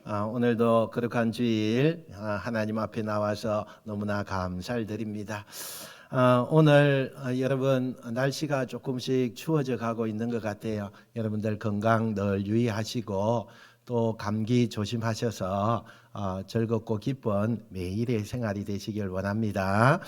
오늘도 거룩한 주일 하나님 앞에 나와서 너무나 감사를 드립니다. 오늘 여러분 날씨가 조금씩 추워져 가고 있는 것 같아요. 여러분들 건강 늘 유의하시고 또 감기 조심하셔서 즐겁고 기쁜 매일의 생활이 되시길 원합니다.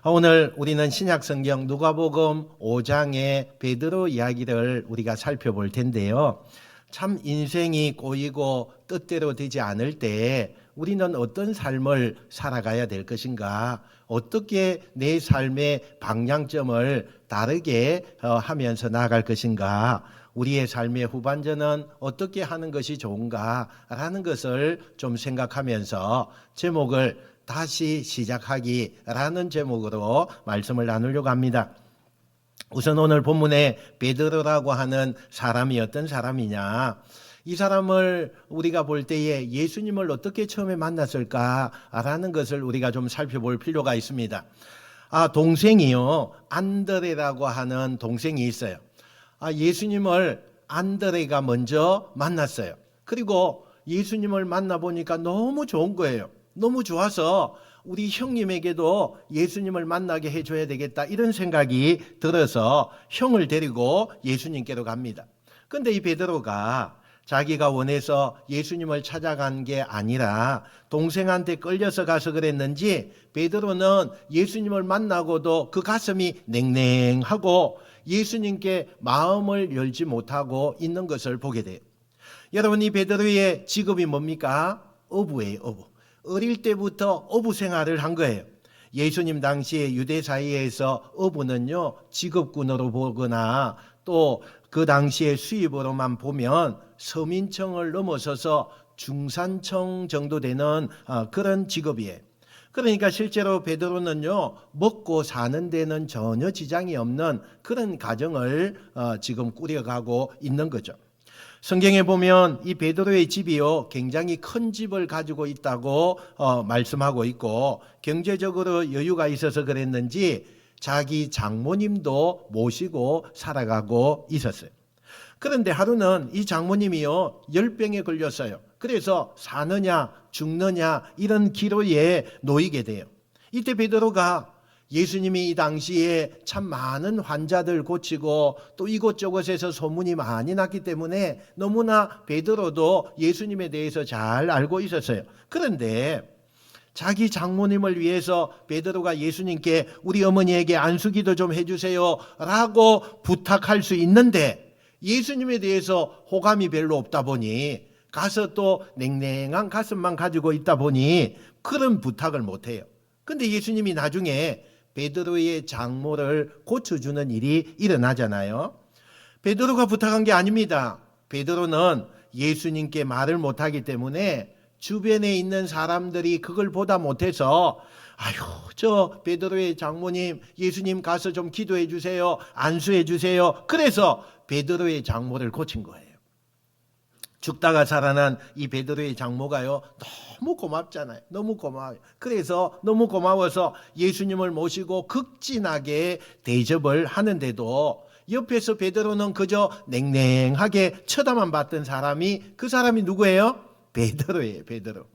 오늘 우리는 신약성경 누가복음 5장의 베드로 이야기를 우리가 살펴볼 텐데요. 참 인생이 꼬이고 뜻대로 되지 않을 때 우리는 어떤 삶을 살아가야 될 것인가, 어떻게 내 삶의 방향점을 다르게 하면서 나아갈 것인가, 우리의 삶의 후반전은 어떻게 하는 것이 좋은가라는 것을 좀 생각하면서 제목을 다시 시작하기라는 제목으로 말씀을 나누려고 합니다. 우선 오늘 본문에 베드로라고 하는 사람이 어떤 사람이냐, 이 사람을 우리가 볼 때에 예수님을 어떻게 처음에 만났을까라는 것을 우리가 좀 살펴볼 필요가 있습니다. 동생이요, 안드레라고 하는 동생이 있어요. 예수님을 안드레가 먼저 만났어요. 그리고 예수님을 만나보니까 너무 좋은 거예요. 너무 좋아서 우리 형님에게도 예수님을 만나게 해줘야 되겠다, 이런 생각이 들어서 형을 데리고 예수님께로 갑니다. 그런데 이 베드로가 자기가 원해서 예수님을 찾아간 게 아니라 동생한테 끌려서 가서 그랬는지 베드로는 예수님을 만나고도 그 가슴이 냉랭하고 예수님께 마음을 열지 못하고 있는 것을 보게 돼요. 여러분, 이 베드로의 직업이 뭡니까? 어부예요, 어부. 어릴 때부터 어부 생활을 한 거예요. 예수님 당시에 유대 사이에서 어부는요, 직업군으로 보거나 또 그 당시에 수입으로만 보면 서민청을 넘어서서 중산청 정도 되는 그런 직업이에요. 그러니까 실제로 베드로는요, 먹고 사는 데는 전혀 지장이 없는 그런 가정을 지금 꾸려가고 있는 거죠. 성경에 보면 이 베드로의 집이요, 굉장히 큰 집을 가지고 있다고 말씀하고 있고, 경제적으로 여유가 있어서 그랬는지 자기 장모님도 모시고 살아가고 있었어요. 그런데 하루는 이 장모님이요, 열병에 걸렸어요. 그래서 사느냐 죽느냐 이런 기로에 놓이게 돼요. 이때 베드로가 예수님이 이 당시에 참 많은 환자들 고치고 또 이곳저곳에서 소문이 많이 났기 때문에 너무나 베드로도 예수님에 대해서 잘 알고 있었어요. 그런데 자기 장모님을 위해서 베드로가 예수님께 우리 어머니에게 안수기도 좀 해주세요 라고 부탁할 수 있는데 예수님에 대해서 호감이 별로 없다 보니, 가서 또 냉랭한 가슴만 가지고 있다 보니 그런 부탁을 못해요. 근데 예수님이 나중에 베드로의 장모를 고쳐주는 일이 일어나잖아요. 베드로가 부탁한 게 아닙니다. 베드로는 예수님께 말을 못하기 때문에 주변에 있는 사람들이 그걸 보다 못해서 저 베드로의 장모님, 예수님 가서 좀 기도해 주세요, 안수해 주세요. 그래서 베드로의 장모를 고친 거예요. 죽다가 살아난 이 베드로의 장모가요, 너무 고맙잖아요. 너무 고마워요. 그래서 너무 고마워서 예수님을 모시고 극진하게 대접을 하는데도 옆에서 베드로는 그저 냉랭하게 쳐다만 봤던 사람이, 그 사람이 누구예요? 베드로예요, 베드로.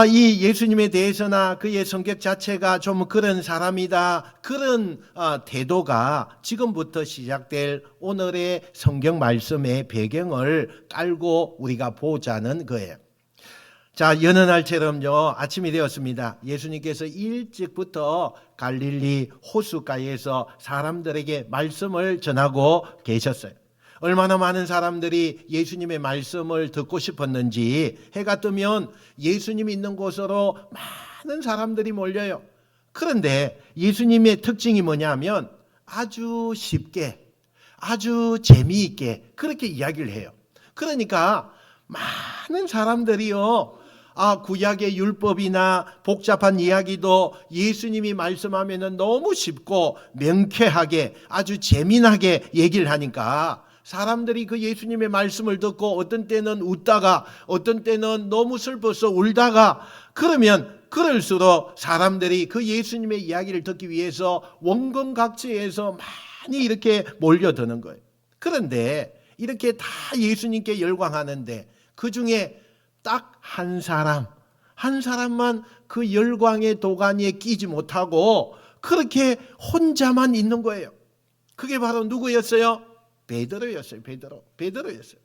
이 예수님에 대해서나 그의 성격 자체가 좀 그런 사람이다, 그런 태도가 지금부터 시작될 오늘의 성경 말씀의 배경을 깔고 우리가 보자는 거예요. 자, 여느 날처럼요, 아침이 되었습니다. 예수님께서 일찍부터 갈릴리 호숫가에서 사람들에게 말씀을 전하고 계셨어요. 얼마나 많은 사람들이 예수님의 말씀을 듣고 싶었는지 해가 뜨면 예수님이 있는 곳으로 많은 사람들이 몰려요. 그런데 예수님의 특징이 뭐냐면 아주 쉽게, 아주 재미있게 그렇게 이야기를 해요. 그러니까 많은 사람들이요, 구약의 율법이나 복잡한 이야기도 예수님이 말씀하면 너무 쉽고 명쾌하게 아주 재미나게 얘기를 하니까 사람들이 그 예수님의 말씀을 듣고 어떤 때는 웃다가 어떤 때는 너무 슬퍼서 울다가, 그러면 그럴수록 사람들이 그 예수님의 이야기를 듣기 위해서 원근 각지에서 많이 이렇게 몰려드는 거예요. 그런데 이렇게 다 예수님께 열광하는데 그 중에 딱 한 사람만 그 열광의 도가니에 끼지 못하고 그렇게 혼자만 있는 거예요. 그게 바로 누구였어요? 베드로였어요. 베드로였어요.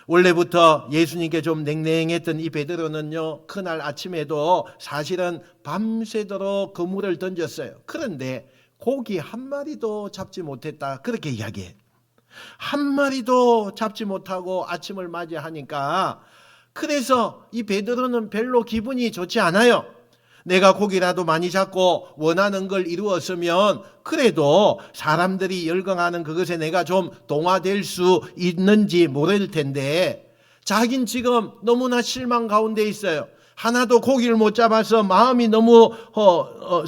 원래부터 예수님께 좀 냉랭했던 이 베드로는요, 그날 아침에도 사실은 밤새도록 그물을 던졌어요. 그런데 고기 한 마리도 잡지 못했다, 그렇게 이야기해요. 한 마리도 잡지 못하고 아침을 맞이하니까, 그래서 이 베드로는 별로 기분이 좋지 않아요. 내가 고기라도 많이 잡고 원하는 걸 이루었으면 그래도 사람들이 열광하는 그것에 내가 좀 동화될 수 있는지 모를 텐데, 자긴 지금 너무나 실망 가운데 있어요. 하나도 고기를 못 잡아서 마음이 너무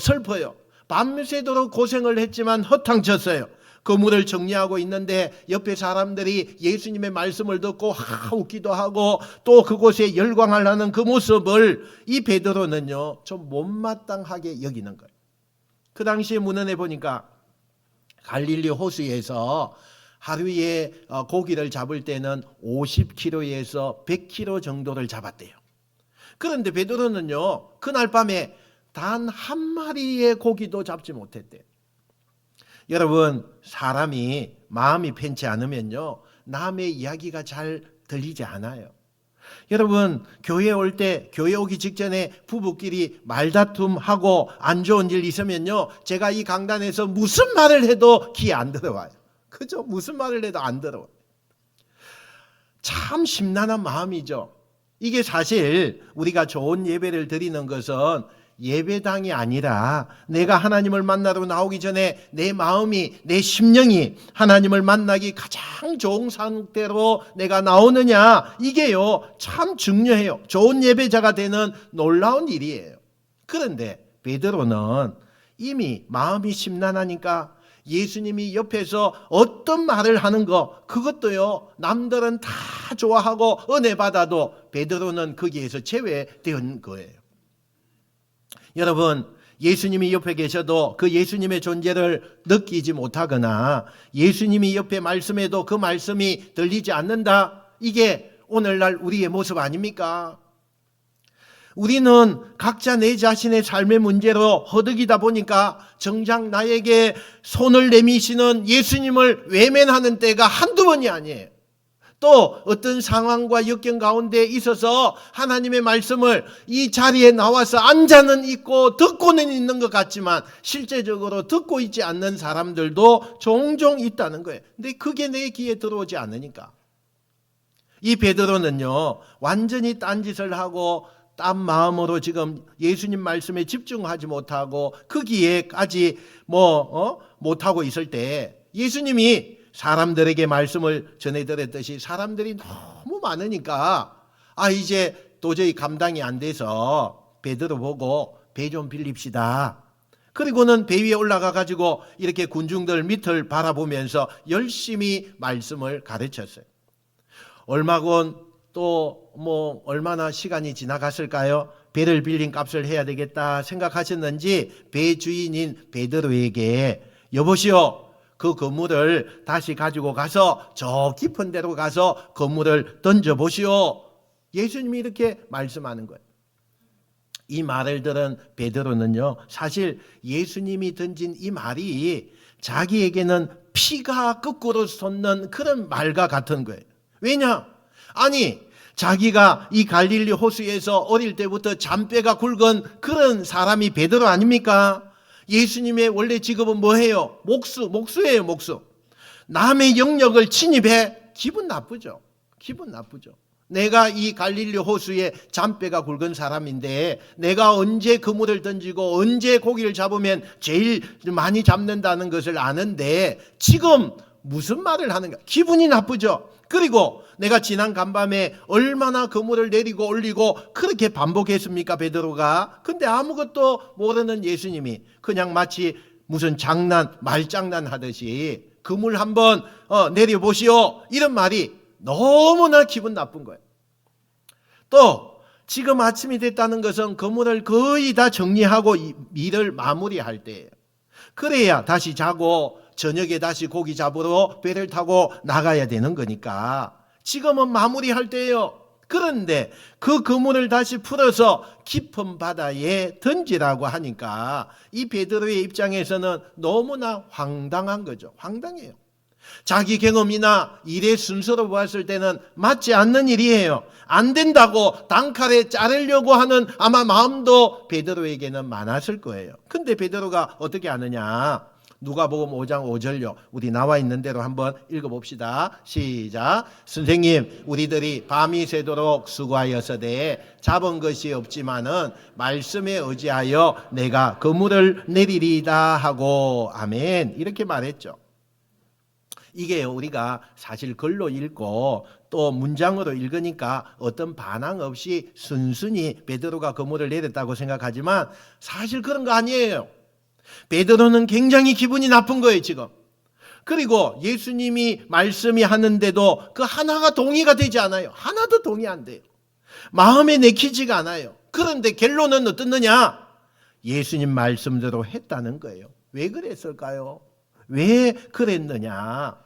슬퍼요. 밤새도록 고생을 했지만 허탕쳤어요. 그물을 정리하고 있는데 옆에 사람들이 예수님의 말씀을 듣고 웃기도 하고 또 그곳에 열광을 하는 그 모습을 이 베드로는요, 좀 못마땅하게 여기는 거예요. 그 당시에 문헌에 보니까 갈릴리 호수에서 하루에 고기를 잡을 때는 50kg에서 100kg 정도를 잡았대요. 그런데 베드로는요, 그날 밤에 단 한 마리의 고기도 잡지 못했대요. 여러분, 사람이 마음이 편치 않으면요, 남의 이야기가 잘 들리지 않아요. 여러분, 교회 올 때, 교회 오기 직전에 부부끼리 말다툼하고 안 좋은 일 있으면요, 제가 이 강단에서 무슨 말을 해도 귀에 안 들어와요. 그죠? 무슨 말을 해도 안 들어와요. 참 심란한 마음이죠. 이게 사실 우리가 좋은 예배를 드리는 것은 예배당이 아니라 내가 하나님을 만나러 나오기 전에 내 마음이, 내 심령이 하나님을 만나기 가장 좋은 상태로 내가 나오느냐, 이게요 참 중요해요. 좋은 예배자가 되는 놀라운 일이에요. 그런데 베드로는 이미 마음이 심란하니까 예수님이 옆에서 어떤 말을 하는 거, 그것도요 남들은 다 좋아하고 은혜 받아도 베드로는 거기에서 제외된 거예요. 여러분, 예수님이 옆에 계셔도 그 예수님의 존재를 느끼지 못하거나 예수님이 옆에 말씀해도 그 말씀이 들리지 않는다, 이게 오늘날 우리의 모습 아닙니까? 우리는 각자 내 자신의 삶의 문제로 허덕이다 보니까 정작 나에게 손을 내미시는 예수님을 외면하는 때가 한두 번이 아니에요. 또 어떤 상황과 역경 가운데 있어서 하나님의 말씀을 이 자리에 나와서 앉아는 있고 듣고는 있는 것 같지만 실제적으로 듣고 있지 않는 사람들도 종종 있다는 거예요. 근데 그게 내 귀에 들어오지 않으니까. 이 베드로는요, 완전히 딴짓을 하고 딴 마음으로 지금 예수님 말씀에 집중하지 못하고 그 귀에까지 못하고 있을 때 예수님이 사람들에게 말씀을 전해드렸듯이 사람들이 너무 많으니까 이제 도저히 감당이 안 돼서 베드로 보고 배 좀 빌립시다. 그리고는 배 위에 올라가 가지고 이렇게 군중들 밑을 바라보면서 열심히 말씀을 가르쳤어요. 얼마건 또 얼마나 시간이 지나갔을까요? 배를 빌린 값을 해야 되겠다 생각하셨는지 배 주인인 베드로에게 여보시오, 그 그물을 다시 가지고 가서 저 깊은 데로 가서 그물을 던져보시오. 예수님이 이렇게 말씀하는 거예요. 이 말을 들은 베드로는요, 사실 예수님이 던진 이 말이 자기에게는 피가 거꾸로 솟는 그런 말과 같은 거예요. 왜냐? 아니, 자기가 이 갈릴리 호수에서 어릴 때부터 잔뼈가 굵은 그런 사람이 베드로 아닙니까? 예수님의 원래 직업은 뭐예요? 목수예요, 목수. 남의 영역을 침입해 기분 나쁘죠. 기분 나쁘죠. 내가 이 갈릴리 호수에 잔뼈가 굵은 사람인데 내가 언제 그물을 던지고 언제 고기를 잡으면 제일 많이 잡는다는 것을 아는데 지금 무슨 말을 하는가? 기분이 나쁘죠. 그리고 내가 지난 간밤에 얼마나 그물을 내리고 올리고 그렇게 반복했습니까, 베드로가? 근데 아무것도 모르는 예수님이 그냥 마치 무슨 말장난 하듯이 그물 한번 내려보시오, 이런 말이 너무나 기분 나쁜 거예요. 또 지금 아침이 됐다는 것은 그물을 거의 다 정리하고 일을 마무리할 때예요. 그래야 다시 자고 저녁에 다시 고기 잡으러 배를 타고 나가야 되는 거니까 지금은 마무리할 때예요. 그런데 그 그물을 다시 풀어서 깊은 바다에 던지라고 하니까 이 베드로의 입장에서는 너무나 황당한 거죠. 황당해요. 자기 경험이나 일의 순서로 보았을 때는 맞지 않는 일이에요. 안 된다고 단칼에 자르려고 하는 아마 마음도 베드로에게는 많았을 거예요. 근데 베드로가 어떻게 하느냐? 누가복음 5장 5절요. 우리 나와 있는 대로 한번 읽어봅시다. 시작. 선생님, 우리들이 밤이 새도록 수고하여서되 잡은 것이 없지만은 말씀에 의지하여 내가 그물을 내리리이다 하고 아멘. 이렇게 말했죠. 이게 우리가 사실 글로 읽고 또 문장으로 읽으니까 어떤 반항 없이 순순히 베드로가 그물을 내렸다고 생각하지만 사실 그런 거 아니에요. 베드로는 굉장히 기분이 나쁜 거예요, 지금. 그리고 예수님이 말씀이 하는데도 그 하나가 동의가 되지 않아요. 하나도 동의 안 돼요. 마음에 내키지가 않아요. 그런데 결론은 어떻느냐? 예수님 말씀대로 했다는 거예요. 왜 그랬을까요? 왜 그랬느냐?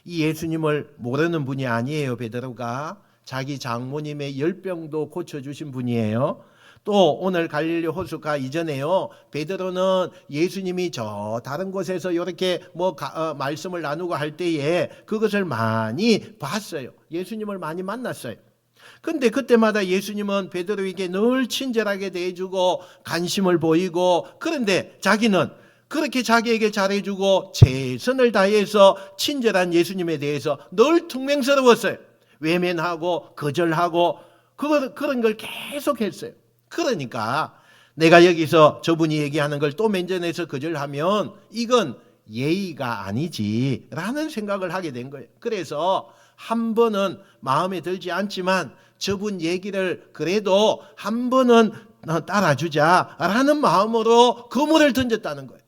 이 예수님을 모르는 분이 아니에요, 베드로가. 자기 장모님의 열병도 고쳐주신 분이에요. 또 오늘 갈릴리 호수가 이전에요, 베드로는 예수님이 저 다른 곳에서 이렇게 말씀을 나누고 할 때에 그것을 많이 봤어요. 예수님을 많이 만났어요. 근데 그때마다 예수님은 베드로에게 늘 친절하게 대해주고 관심을 보이고, 그런데 자기는 그렇게 자기에게 잘해주고 최선을 다해서 친절한 예수님에 대해서 늘 퉁명스러웠어요. 외면하고 거절하고 그런 걸 계속 했어요. 그러니까 내가 여기서 저분이 얘기하는 걸 또 면전에서 거절하면 이건 예의가 아니지 라는 생각을 하게 된 거예요. 그래서 한 번은 마음에 들지 않지만 저분 얘기를 그래도 한 번은 따라주자 라는 마음으로 그물을 던졌다는 거예요.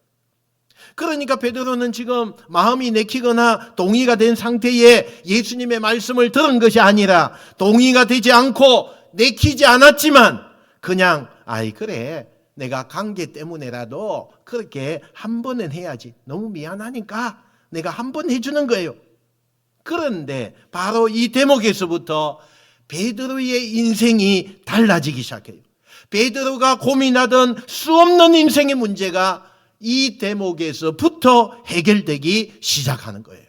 그러니까 베드로는 지금 마음이 내키거나 동의가 된 상태에 예수님의 말씀을 들은 것이 아니라 동의가 되지 않고 내키지 않았지만 그냥 그래, 내가 관계 때문에라도 그렇게 한 번은 해야지, 너무 미안하니까 내가 한 번 해주는 거예요. 그런데 바로 이 대목에서부터 베드로의 인생이 달라지기 시작해요. 베드로가 고민하던 수 없는 인생의 문제가 이 대목에서부터 해결되기 시작하는 거예요.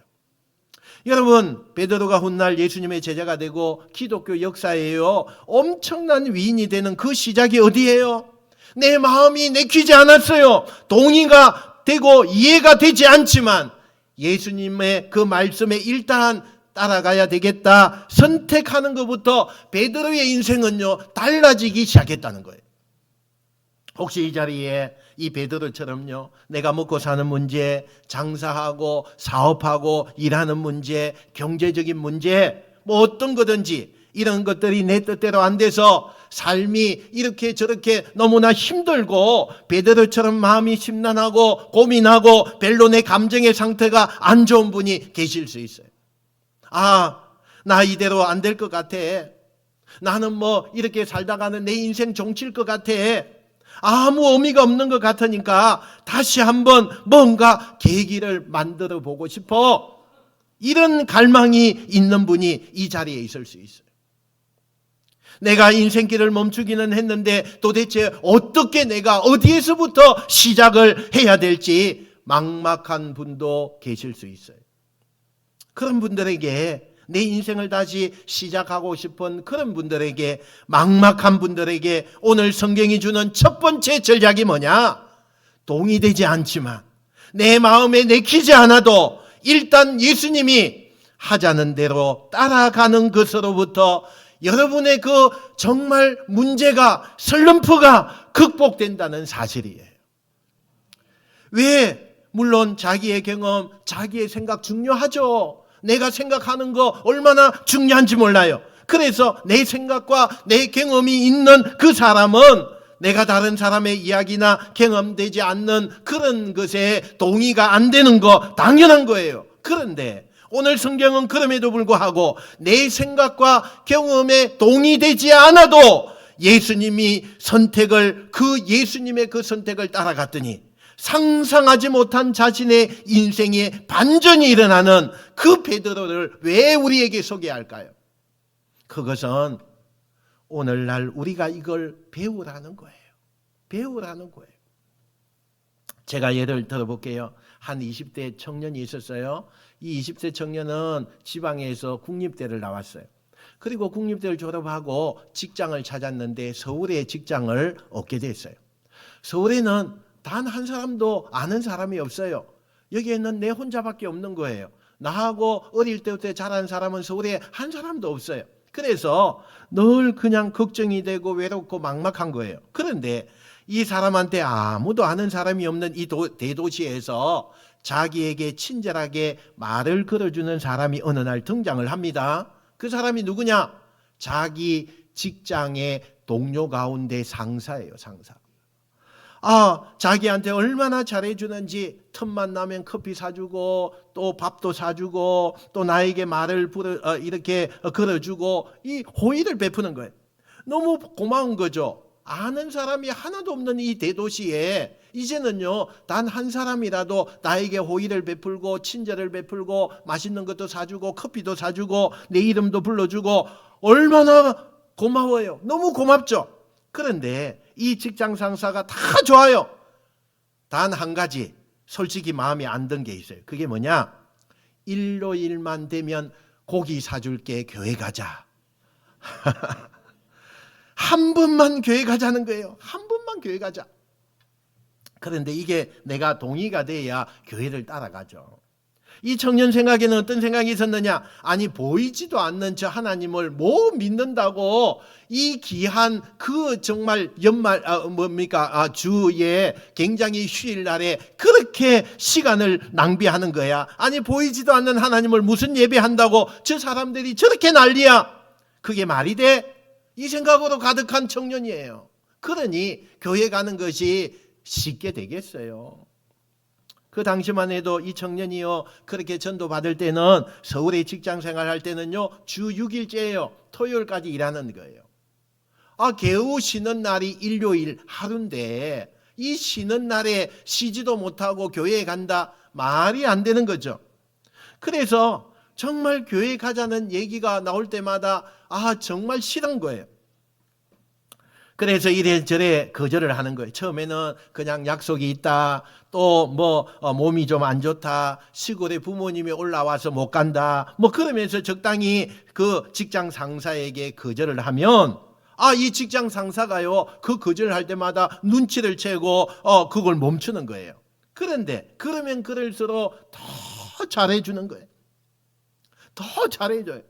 여러분, 베드로가 훗날 예수님의 제자가 되고 기독교 역사에요, 엄청난 위인이 되는 그 시작이 어디예요? 내 마음이 내키지 않았어요. 동의가 되고 이해가 되지 않지만 예수님의 그 말씀에 일단 따라가야 되겠다 선택하는 것부터 베드로의 인생은요 달라지기 시작했다는 거예요. 혹시 이 자리에 이 베드로처럼요, 내가 먹고 사는 문제, 장사하고 사업하고 일하는 문제, 경제적인 문제, 어떤 거든지 이런 것들이 내 뜻대로 안 돼서 삶이 이렇게 저렇게 너무나 힘들고 베드로처럼 마음이 심란하고 고민하고 별로 내 감정의 상태가 안 좋은 분이 계실 수 있어요. 나 이대로 안 될 것 같아. 나는 이렇게 살다가는 내 인생 종칠 것 같아. 아무 의미가 없는 것 같으니까 다시 한번 뭔가 계기를 만들어 보고 싶어. 이런 갈망이 있는 분이 이 자리에 있을 수 있어요. 내가 인생길을 멈추기는 했는데 도대체 어떻게 내가 어디에서부터 시작을 해야 될지 막막한 분도 계실 수 있어요. 그런 분들에게, 내 인생을 다시 시작하고 싶은 그런 분들에게, 막막한 분들에게 오늘 성경이 주는 첫 번째 전략이 뭐냐? 동의되지 않지만 내 마음에 내키지 않아도 일단 예수님이 하자는 대로 따라가는 것으로부터 여러분의 그 정말 문제가, 슬럼프가 극복된다는 사실이에요. 왜? 물론 자기의 경험, 자기의 생각 중요하죠. 내가 생각하는 거 얼마나 중요한지 몰라요. 그래서 내 생각과 내 경험이 있는 그 사람은 내가 다른 사람의 이야기나 경험되지 않는 그런 것에 동의가 안 되는 거 당연한 거예요. 그런데 오늘 성경은 그럼에도 불구하고 내 생각과 경험에 동의되지 않아도 예수님이 예수님의 그 선택을 따라갔더니 상상하지 못한 자신의 인생에 반전이 일어나는 그 베드로를 왜 우리에게 소개할까요? 그것은 오늘날 우리가 이걸 배우라는 거예요. 배우라는 거예요. 제가 예를 들어볼게요. 한 20대 청년이 있었어요. 이 20대 청년은 지방에서 국립대를 나왔어요. 그리고 국립대를 졸업하고 직장을 찾았는데 서울에 직장을 얻게 됐어요. 서울에는 단 한 사람도 아는 사람이 없어요. 여기에는 내 혼자밖에 없는 거예요. 나하고 어릴 때부터 자란 사람은 서울에 한 사람도 없어요. 그래서 늘 그냥 걱정이 되고 외롭고 막막한 거예요. 그런데 이 사람한테 아무도 아는 사람이 없는 이 대도시에서 자기에게 친절하게 말을 걸어주는 사람이 어느 날 등장을 합니다. 그 사람이 누구냐? 자기 직장의 동료 가운데 상사예요, 상사. 자기한테 얼마나 잘해주는지 틈만 나면 커피 사주고 또 밥도 사주고 또 나에게 말을 이렇게 걸어주고 이 호의를 베푸는 거예요. 너무 고마운 거죠. 아는 사람이 하나도 없는 이 대도시에 이제는요, 단 한 사람이라도 나에게 호의를 베풀고 친절을 베풀고 맛있는 것도 사주고 커피도 사주고 내 이름도 불러주고 얼마나 고마워요. 너무 고맙죠. 그런데 이 직장 상사가 다 좋아요. 단 한 가지 솔직히 마음에 안 든 게 있어요. 그게 뭐냐? 일요일만 되면 고기 사줄게, 교회 가자. 한 번만 교회 가자는 거예요. 한 번만 교회 가자. 그런데 이게 내가 동의가 돼야 교회를 따라가죠. 이 청년 생각에는 어떤 생각이 있었느냐? 아니 보이지도 않는 저 하나님을 뭐 믿는다고 이 귀한 그 정말 연말 주에 굉장히 휴일날에 그렇게 시간을 낭비하는 거야. 아니 보이지도 않는 하나님을 무슨 예배한다고 저 사람들이 저렇게 난리야. 그게 말이 돼? 이 생각으로 가득한 청년이에요. 그러니 교회 가는 것이 쉽게 되겠어요. 그 당시만 해도 이 청년이요 그렇게 전도 받을 때는 서울에 직장 생활할 때는요 주 6일째예요. 토요일까지 일하는 거예요. 겨우 쉬는 날이 일요일 하루인데 이 쉬는 날에 쉬지도 못하고 교회에 간다? 말이 안 되는 거죠. 그래서 정말 교회 가자는 얘기가 나올 때마다 정말 싫은 거예요. 그래서 이래저래 거절을 하는 거예요. 처음에는 그냥 약속이 있다. 또 몸이 좀 안 좋다. 시골에 부모님이 올라와서 못 간다. 그러면서 적당히 그 직장 상사에게 거절을 하면 이 직장 상사가요. 그 거절을 할 때마다 눈치를 채고 그걸 멈추는 거예요. 그런데 그러면 그럴수록 더 잘해주는 거예요. 더 잘해줘요.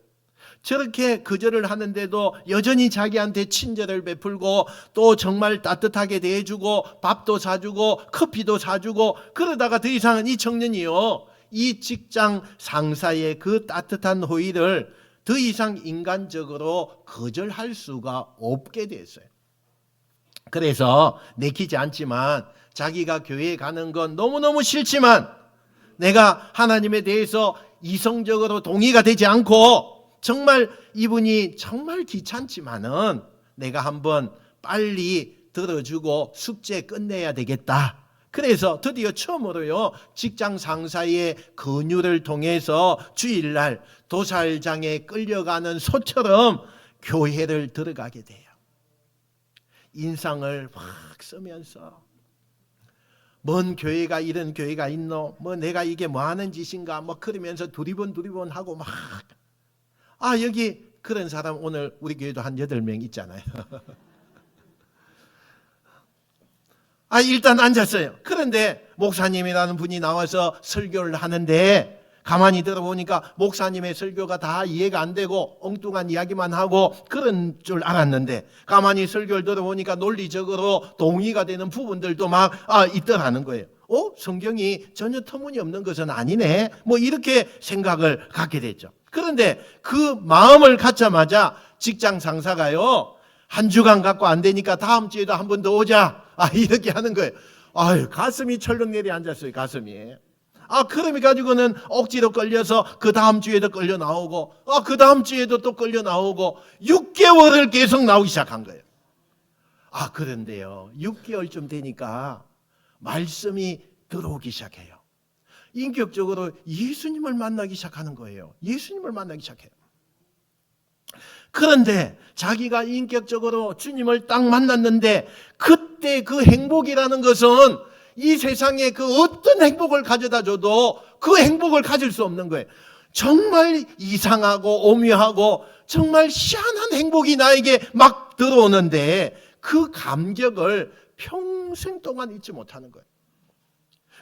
저렇게 거절을 하는데도 여전히 자기한테 친절을 베풀고 또 정말 따뜻하게 대해주고 밥도 사주고 커피도 사주고 그러다가 더 이상은 이 청년이요. 이 직장 상사의 그 따뜻한 호의를 더 이상 인간적으로 거절할 수가 없게 됐어요. 그래서 내키지 않지만 자기가 교회에 가는 건 너무너무 싫지만 내가 하나님에 대해서 이성적으로 동의가 되지 않고 정말 이분이 정말 귀찮지만은 내가 한번 빨리 들어주고 숙제 끝내야 되겠다. 그래서 드디어 처음으로요 직장 상사의 권유를 통해서 주일날 도살장에 끌려가는 소처럼 교회를 들어가게 돼요. 인상을 확 쓰면서 뭔 교회가 이런 교회가 있노? 내가 이게 뭐 하는 짓인가? 그러면서 두리번 하고 막 여기 그런 사람 오늘 우리 교회도 한 8명 있잖아요. 일단 앉았어요. 그런데 목사님이라는 분이 나와서 설교를 하는데 가만히 들어보니까 목사님의 설교가 다 이해가 안 되고 엉뚱한 이야기만 하고 그런 줄 알았는데 가만히 설교를 들어보니까 논리적으로 동의가 되는 부분들도 막 있더라는 거예요. 성경이 전혀 터무니없는 것은 아니네. 이렇게 생각을 갖게 됐죠. 그런데 그 마음을 갖자마자 직장 상사가요. 한 주간 갖고 안 되니까 다음 주에도 한 번 더 오자. 이렇게 하는 거예요. 가슴이 철렁 내려앉았어요. 가슴이. 그러면 가지고는 억지로 끌려서 그 다음 주에도 끌려 나오고 그 다음 주에도 또 끌려 나오고 6개월을 계속 나오기 시작한 거예요. 그런데요. 6개월쯤 되니까 말씀이 들어오기 시작해요. 인격적으로 예수님을 만나기 시작하는 거예요. 예수님을 만나기 시작해요. 그런데 자기가 인격적으로 주님을 딱 만났는데 그때 그 행복이라는 것은 이 세상에 그 어떤 행복을 가져다 줘도 그 행복을 가질 수 없는 거예요. 정말 이상하고 오묘하고 정말 희한한 행복이 나에게 막 들어오는데 그 감격을 평생 동안 잊지 못하는 거예요.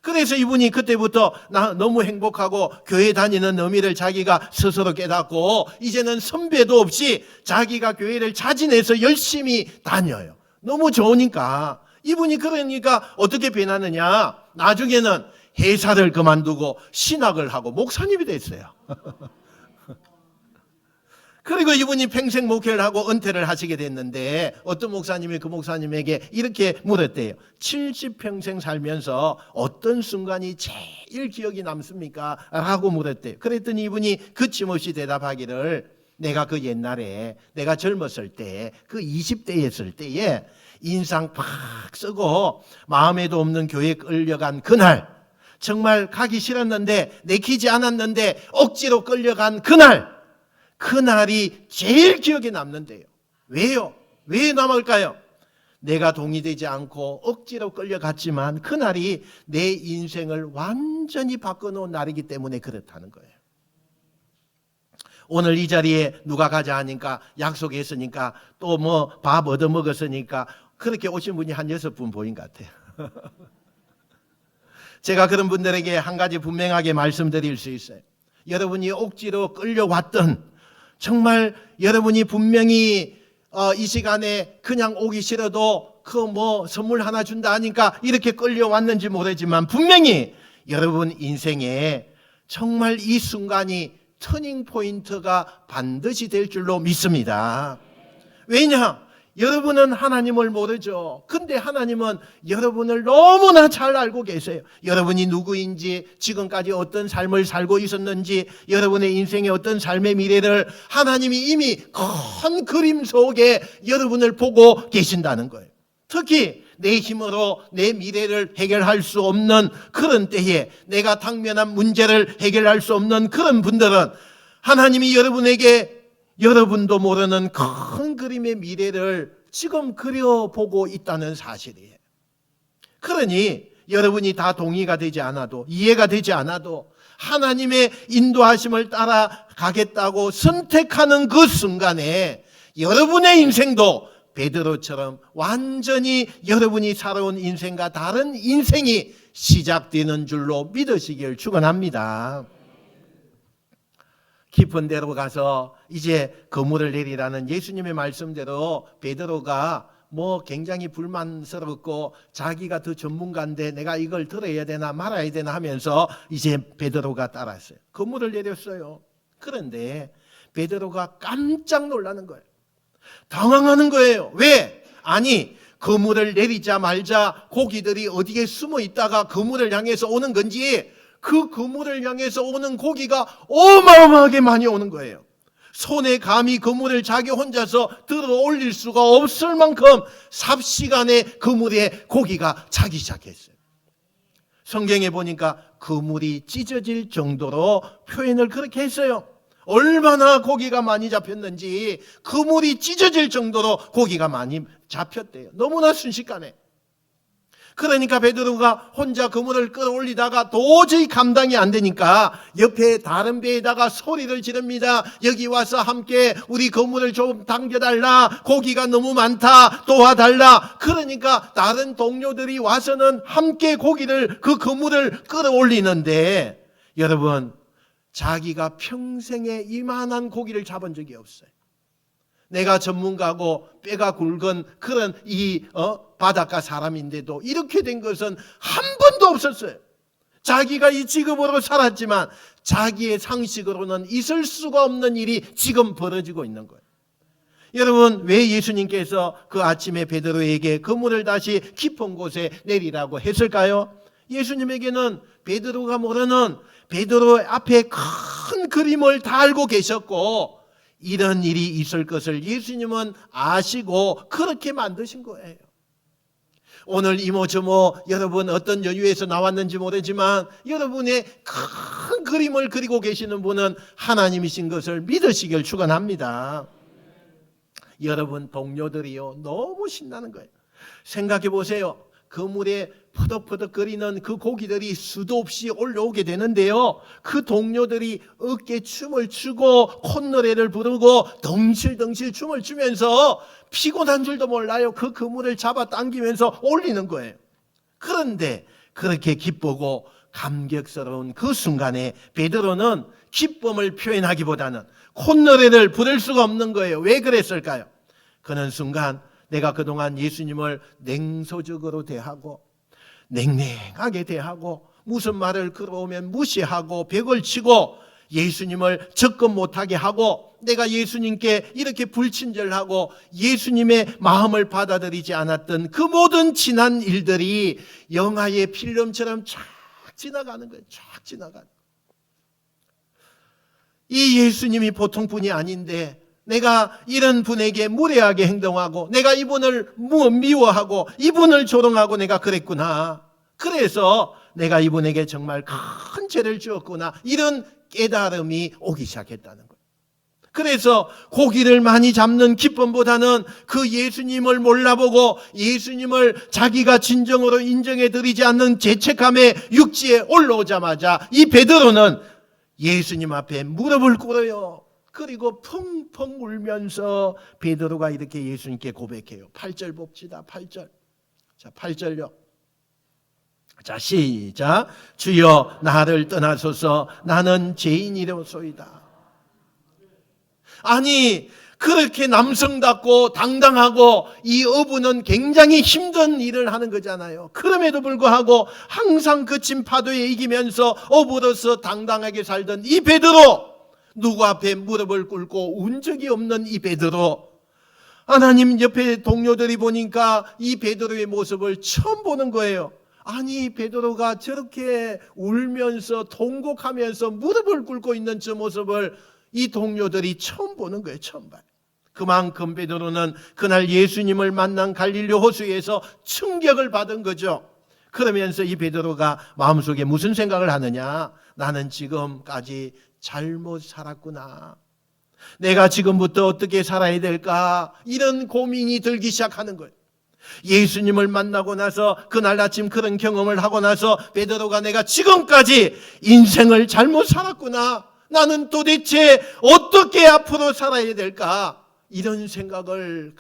그래서 이분이 그때부터 나 너무 행복하고 교회 다니는 의미를 자기가 스스로 깨닫고 이제는 선배도 없이 자기가 교회를 자진해서 열심히 다녀요. 너무 좋으니까. 이분이 그러니까 어떻게 변하느냐, 나중에는 회사를 그만두고 신학을 하고 목사님이 됐어요. 그리고 이분이 평생 목회를 하고 은퇴를 하시게 됐는데 어떤 목사님이 그 목사님에게 이렇게 물었대요. 70평생 살면서 어떤 순간이 제일 기억이 남습니까? 라고 물었대요. 그랬더니 이분이 거침없이 대답하기를, 내가 그 옛날에 내가 젊었을 때 그 20대였을 때에 인상 팍 쓰고 마음에도 없는 교회에 끌려간 그날, 정말 가기 싫었는데 내키지 않았는데 억지로 끌려간 그날이 제일 기억에 남는데요. 왜요? 왜 남을까요? 내가 동의되지 않고 억지로 끌려갔지만 그날이 내 인생을 완전히 바꿔놓은 날이기 때문에 그렇다는 거예요. 오늘 이 자리에 누가 가자 하니까 약속했으니까 또 뭐 밥 얻어먹었으니까 그렇게 오신 분이 한 6분 보인 것 같아요. 제가 그런 분들에게 한 가지 분명하게 말씀드릴 수 있어요. 여러분이 억지로 끌려왔던, 정말 여러분이 분명히 이 시간에 그냥 오기 싫어도 그 뭐 선물 하나 준다 하니까 이렇게 끌려왔는지 모르지만 분명히 여러분 인생에 정말 이 순간이 터닝 포인트가 반드시 될 줄로 믿습니다. 왜냐? 여러분은 하나님을 모르죠. 근데 하나님은 여러분을 너무나 잘 알고 계세요. 여러분이 누구인지, 지금까지 어떤 삶을 살고 있었는지, 여러분의 인생의 어떤 삶의 미래를 하나님이 이미 큰 그림 속에 여러분을 보고 계신다는 거예요. 특히 내 힘으로 내 미래를 해결할 수 없는 그런 때에, 내가 당면한 문제를 해결할 수 없는 그런 분들은 하나님이 여러분에게 여러분도 모르는 큰 그림의 미래를 지금 그려보고 있다는 사실이에요. 그러니 여러분이 다 동의가 되지 않아도, 이해가 되지 않아도 하나님의 인도하심을 따라가겠다고 선택하는 그 순간에 여러분의 인생도 베드로처럼 완전히 여러분이 살아온 인생과 다른 인생이 시작되는 줄로 믿으시길 축원합니다. 깊은 데로 가서 이제 그물을 내리라는 예수님의 말씀대로 베드로가 뭐 굉장히 불만스럽고 자기가 더 전문가인데 내가 이걸 들어야 되나 말아야 되나 하면서 이제 베드로가 따랐어요. 그물을 내렸어요. 그런데 베드로가 깜짝 놀라는 거예요. 당황하는 거예요. 왜? 아니, 그물을 내리자 말자 고기들이 어디에 숨어 있다가 그물을 향해서 오는 건지, 그 그물을 향해서 오는 고기가 어마어마하게 많이 오는 거예요. 손에 감히 그물을 자기 혼자서 들어 올릴 수가 없을 만큼 삽시간에 그물에 고기가 차기 시작했어요. 성경에 보니까 그물이 찢어질 정도로 표현을 그렇게 했어요. 얼마나 고기가 많이 잡혔는지 그물이 찢어질 정도로 고기가 많이 잡혔대요. 너무나 순식간에. 그러니까 베드로가 혼자 그물을 끌어올리다가 도저히 감당이 안 되니까 옆에 다른 배에다가 소리를 지릅니다. 여기 와서 함께 우리 그물을 좀 당겨달라. 고기가 너무 많다. 도와달라. 그러니까 다른 동료들이 와서는 함께 고기를, 그 그물을 끌어올리는데, 여러분, 자기가 평생에 이만한 고기를 잡은 적이 없어요. 내가 전문가고 뼈가 굵은 그런 이 바닷가 사람인데도 이렇게 된 것은 한 번도 없었어요. 자기가 이 직업으로 살았지만 자기의 상식으로는 있을 수가 없는 일이 지금 벌어지고 있는 거예요. 여러분, 왜 예수님께서 그 아침에 베드로에게 그물을 다시 깊은 곳에 내리라고 했을까요? 예수님에게는 베드로가 모르는 베드로 앞에 큰 그림을 다 알고 계셨고, 이런 일이 있을 것을 예수님은 아시고 그렇게 만드신 거예요. 오늘 이모저모 여러분 어떤 여유에서 나왔는지 모르지만 여러분의 큰 그림을 그리고 계시는 분은 하나님이신 것을 믿으시길 축원합니다. 여러분 동료들이요 너무 신나는 거예요. 생각해 보세요. 그 물에 퍼덕퍼덕거리는 그 고기들이 수도 없이 올라오게 되는데요, 그 동료들이 어깨춤을 추고 콧노래를 부르고 덩실덩실 춤을 추면서 피곤한 줄도 몰라요. 그 그물을 잡아 당기면서 올리는 거예요. 그런데 그렇게 기쁘고 감격스러운 그 순간에 베드로는 기쁨을 표현하기보다는 콧노래를 부를 수가 없는 거예요. 왜 그랬을까요? 그는 순간 내가 그동안 예수님을 냉소적으로 대하고 냉랭하게 대하고 무슨 말을 걸어오면 무시하고 벽을 치고 예수님을 접근 못하게 하고 내가 예수님께 이렇게 불친절하고 예수님의 마음을 받아들이지 않았던 그 모든 지난 일들이 영화의 필름처럼 쫙 지나가는 거예요. 쫙 지나가는 거예요. 이 예수님이 보통 분이 아닌데 내가 이런 분에게 무례하게 행동하고 내가 이분을 미워하고 이분을 조롱하고 내가 그랬구나. 그래서 내가 이분에게 정말 큰 죄를 지었구나. 이런 깨달음이 오기 시작했다는 거예요. 그래서 고기를 많이 잡는 기쁨보다는 그 예수님을 몰라보고 예수님을 자기가 진정으로 인정해 드리지 않는 죄책감에 육지에 올라오자마자 이 베드로는 예수님 앞에 무릎을 꿇어요. 그리고 펑펑 울면서 베드로가 이렇게 예수님께 고백해요. 8절 봅시다. 8절. 자, 8절요. 자, 시작. 주여 나를 떠나소서 나는 죄인이로소이다. 아니, 그렇게 남성답고 당당하고 이 어부는 굉장히 힘든 일을 하는 거잖아요. 그럼에도 불구하고 항상 거친 파도에 이기면서 어부로서 당당하게 살던 이 베드로, 누구 앞에 무릎을 꿇고 운 적이 없는 이 베드로, 하나님 옆에 동료들이 보니까 이 베드로의 모습을 처음 보는 거예요. 아니, 베드로가 저렇게 울면서 통곡하면서 무릎을 꿇고 있는 저 모습을 이 동료들이 처음 보는 거예요. 처음 봐요. 그만큼 베드로는 그날 예수님을 만난 갈릴리 호수에서 충격을 받은 거죠. 그러면서 이 베드로가 마음속에 무슨 생각을 하느냐? 나는 지금까지 잘못 살았구나. 내가 지금부터 어떻게 살아야 될까? 이런 고민이 들기 시작하는 거예요. 예수님을 만나고 나서 그날 아침 그런 경험을 하고 나서 베드로가 내가 지금까지 인생을 잘못 살았구나. 나는 도대체 어떻게 앞으로 살아야 될까? 이런 생각을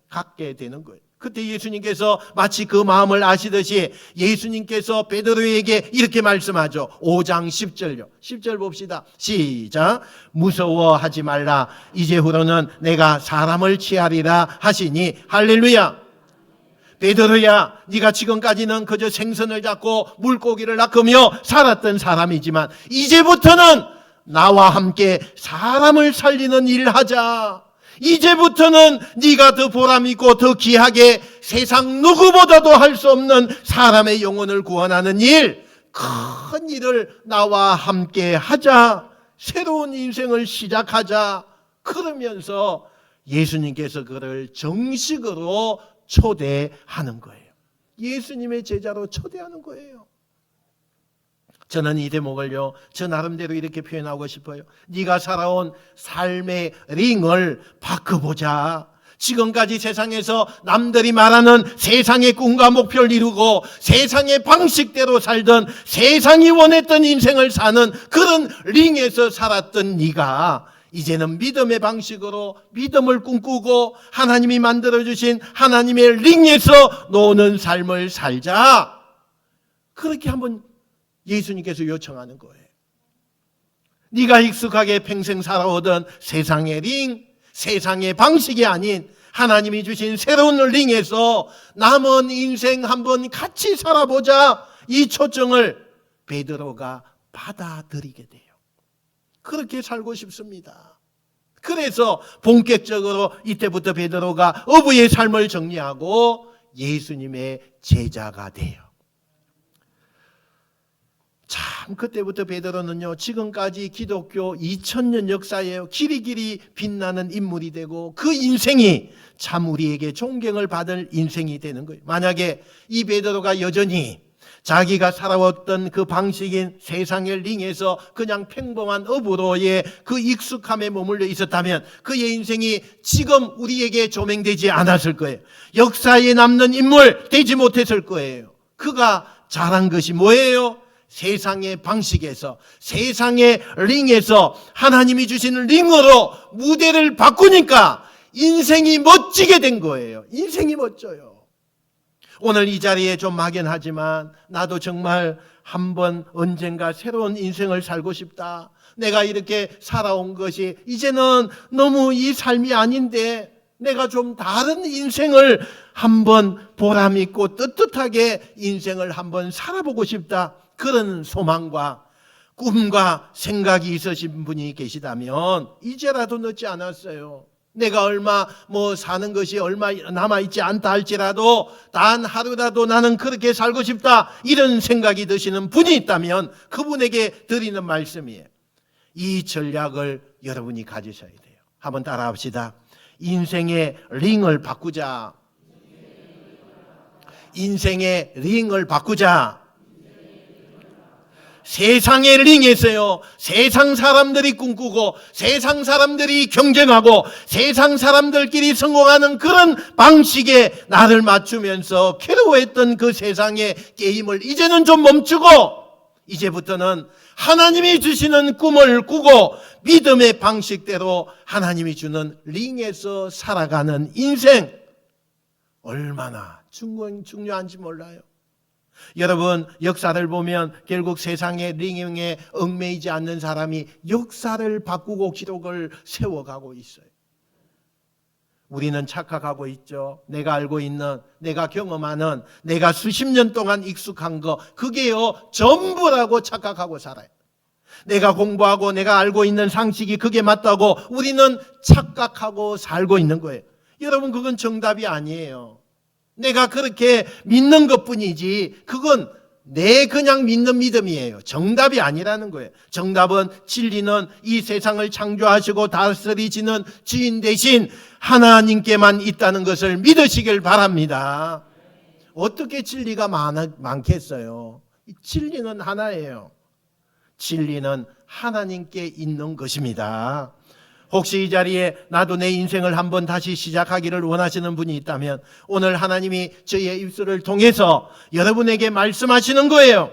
갖게 되는 거예요. 그때 예수님께서 마치 그 마음을 아시듯이 예수님께서 베드로에게 이렇게 말씀하죠. 5장 10절요. 10절 봅시다. 시작. 무서워하지 말라. 이제후로는 내가 사람을 취하리라 하시니 할렐루야. 베드로야, 네가 지금까지는 그저 생선을 잡고 물고기를 낚으며 살았던 사람이지만 이제부터는 나와 함께 사람을 살리는 일을 하자. 이제부터는 네가 더 보람있고 더 귀하게 세상 누구보다도 할 수 없는 사람의 영혼을 구원하는 일, 큰 일을 나와 함께 하자. 새로운 인생을 시작하자. 그러면서 예수님께서 그를 정식으로 초대하는 거예요. 예수님의 제자로 초대하는 거예요. 저는 이 대목을요, 저 나름대로 이렇게 표현하고 싶어요. 네가 살아온 삶의 링을 바꿔보자. 지금까지 세상에서 남들이 말하는 세상의 꿈과 목표를 이루고 세상의 방식대로 살던, 세상이 원했던 인생을 사는 그런 링에서 살았던 네가 이제는 믿음의 방식으로 믿음을 꿈꾸고 하나님이 만들어주신 하나님의 링에서 노는 삶을 살자. 그렇게 한번 예수님께서 요청하는 거예요. 네가 익숙하게 평생 살아오던 세상의 링, 세상의 방식이 아닌 하나님이 주신 새로운 링에서 남은 인생 한번 같이 살아보자. 이 초청을 베드로가 받아들이게 돼요. 그렇게 살고 싶습니다. 그래서 본격적으로 이때부터 베드로가 어부의 삶을 정리하고 예수님의 제자가 돼요. 참, 그때부터 베드로는요, 지금까지 기독교 2000년 역사에 길이길이 빛나는 인물이 되고 그 인생이 참 우리에게 존경을 받을 인생이 되는 거예요. 만약에 이 베드로가 여전히 자기가 살아왔던 그 방식인 세상의 링에서 그냥 평범한 업으로의 그 익숙함에 머물러 있었다면 그의 인생이 지금 우리에게 조명되지 않았을 거예요. 역사에 남는 인물 되지 못했을 거예요. 그가 잘한 것이 뭐예요? 세상의 방식에서, 세상의 링에서 하나님이 주시는 링으로 무대를 바꾸니까 인생이 멋지게 된 거예요. 인생이 멋져요. 오늘 이 자리에 좀 막연하지만 나도 정말 한번 언젠가 새로운 인생을 살고 싶다. 내가 이렇게 살아온 것이 이제는 너무 이 삶이 아닌데 내가 좀 다른 인생을 한번 보람 있고 떳떳하게 인생을 한번 살아보고 싶다. 그런 소망과 꿈과 생각이 있으신 분이 계시다면 이제라도 늦지 않았어요. 내가 얼마 사는 것이 얼마 남아있지 않다 할지라도 단 하루라도 나는 그렇게 살고 싶다 이런 생각이 드시는 분이 있다면 그분에게 드리는 말씀이에요. 이 전략을 여러분이 가지셔야 돼요. 한번 따라합시다. 인생의 링을 바꾸자. 인생의 링을 바꾸자. 세상의 링에서요, 세상 사람들이 꿈꾸고 세상 사람들이 경쟁하고 세상 사람들끼리 성공하는 그런 방식에 나를 맞추면서 괴로워했던 그 세상의 게임을 이제는 좀 멈추고 이제부터는 하나님이 주시는 꿈을 꾸고 믿음의 방식대로 하나님이 주는 링에서 살아가는 인생, 얼마나 중요한지 몰라요. 여러분, 역사를 보면 결국 세상의 링에 얽매이지 않는 사람이 역사를 바꾸고 기록을 세워가고 있어요. 우리는 착각하고 있죠. 내가 알고 있는, 내가 경험하는, 내가 수십 년 동안 익숙한 거, 그게요 전부라고 착각하고 살아요. 내가 공부하고 내가 알고 있는 상식이 그게 맞다고 우리는 착각하고 살고 있는 거예요. 여러분, 그건 정답이 아니에요. 내가 그렇게 믿는 것뿐이지 그건 내 그냥 믿는 믿음이에요. 정답이 아니라는 거예요. 정답은 진리는 이 세상을 창조하시고 다스리시는 주인 대신 하나님께만 있다는 것을 믿으시길 바랍니다. 어떻게 진리가 많겠어요? 진리는 하나예요. 진리는 하나님께 있는 것입니다. 혹시 이 자리에 나도 내 인생을 한번 다시 시작하기를 원하시는 분이 있다면 오늘 하나님이 저의 입술을 통해서 여러분에게 말씀하시는 거예요.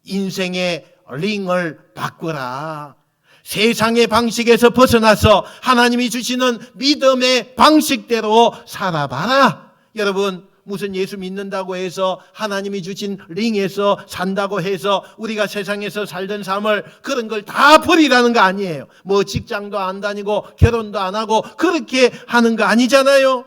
인생의 링을 바꾸라. 세상의 방식에서 벗어나서 하나님이 주시는 믿음의 방식대로 살아봐라. 여러분, 무슨 예수 믿는다고 해서 하나님이 주신 링에서 산다고 해서 우리가 세상에서 살던 삶을 그런 걸 다 버리라는 거 아니에요. 직장도 안 다니고 결혼도 안 하고 그렇게 하는 거 아니잖아요.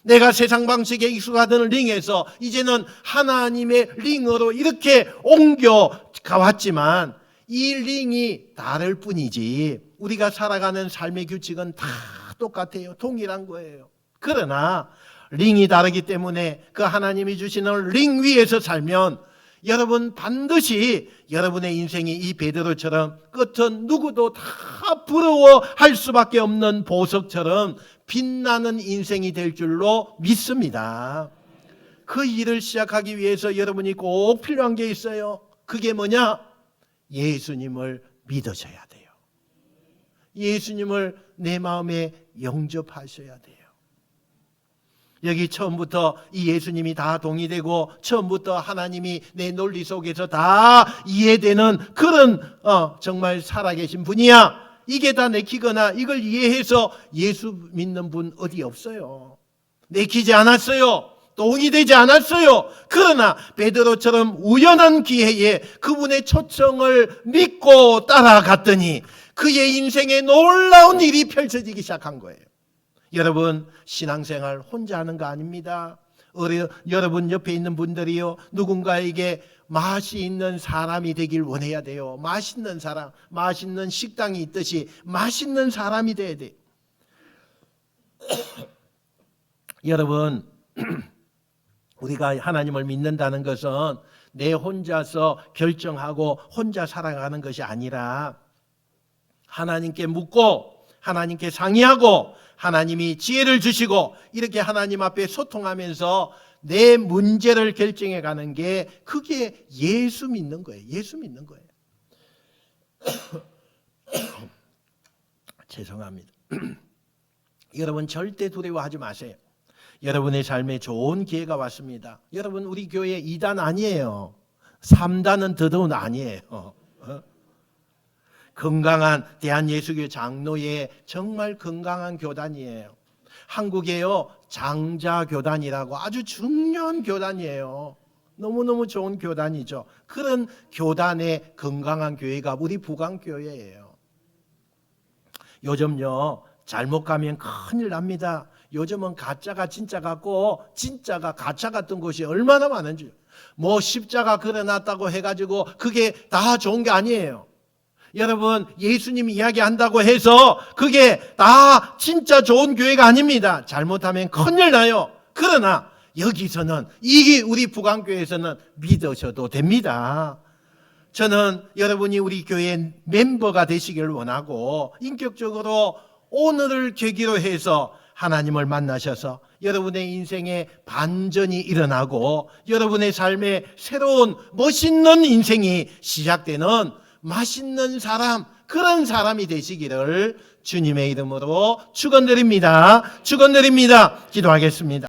내가 세상 방식에 익숙하던 링에서 이제는 하나님의 링으로 이렇게 옮겨가왔지만 이 링이 다를 뿐이지 우리가 살아가는 삶의 규칙은 다 똑같아요. 동일한 거예요. 그러나 링이 다르기 때문에 그 하나님이 주시는 링 위에서 살면 여러분 반드시 여러분의 인생이 이 베드로처럼 끝은 누구도 다 부러워할 수밖에 없는 보석처럼 빛나는 인생이 될 줄로 믿습니다. 그 일을 시작하기 위해서 여러분이 꼭 필요한 게 있어요. 그게 뭐냐? 예수님을 믿으셔야 돼요. 예수님을 내 마음에 영접하셔야 돼요. 여기 처음부터 이 예수님이 다 동의되고 처음부터 하나님이 내 논리 속에서 다 이해되는 그런 정말 살아계신 분이야. 이게 다 내키거나 이걸 이해해서 예수 믿는 분 어디 없어요. 내키지 않았어요. 동의되지 않았어요. 그러나 베드로처럼 우연한 기회에 그분의 초청을 믿고 따라갔더니 그의 인생에 놀라운 일이 펼쳐지기 시작한 거예요. 여러분, 신앙생활 혼자 하는 거 아닙니다. 여러분 옆에 있는 분들이요, 누군가에게 맛이 있는 사람이 되길 원해야 돼요. 맛있는 사람, 맛있는 식당이 있듯이 맛있는 사람이 돼야 돼요. 여러분, 우리가 하나님을 믿는다는 것은 내 혼자서 결정하고 혼자 살아가는 것이 아니라 하나님께 묻고 하나님께 상의하고 하나님이 지혜를 주시고 이렇게 하나님 앞에 소통하면서 내 문제를 결정해 가는 게 그게 예수 믿는 거예요. 예수 믿는 거예요. 죄송합니다. 여러분 절대 두려워하지 마세요. 여러분의 삶에 좋은 기회가 왔습니다. 여러분 우리 교회 2단 아니에요. 3단은 더더욱 아니에요. 건강한 대한예수교 장로의 정말 건강한 교단이에요. 한국에요 장자교단이라고 아주 중요한 교단이에요. 너무너무 좋은 교단이죠. 그런 교단의 건강한 교회가 우리 부강교회예요. 요즘요 잘못 가면 큰일 납니다. 요즘은 가짜가 진짜 같고 진짜가 가짜 같은 곳이 얼마나 많은지. 뭐 십자가 그려놨다고 해가지고 그게 다 좋은 게 아니에요. 여러분 예수님이 이야기한다고 해서 그게 다 진짜 좋은 교회가 아닙니다. 잘못하면 큰일 나요. 그러나 여기서는 이 우리 부강교회에서는 믿으셔도 됩니다. 저는 여러분이 우리 교회 멤버가 되시길 원하고 인격적으로 오늘을 계기로 해서 하나님을 만나셔서 여러분의 인생에 반전이 일어나고 여러분의 삶에 새로운 멋있는 인생이 시작되는 맛있는 사람, 그런 사람이 되시기를 주님의 이름으로 축원드립니다. 축원드립니다. 기도하겠습니다.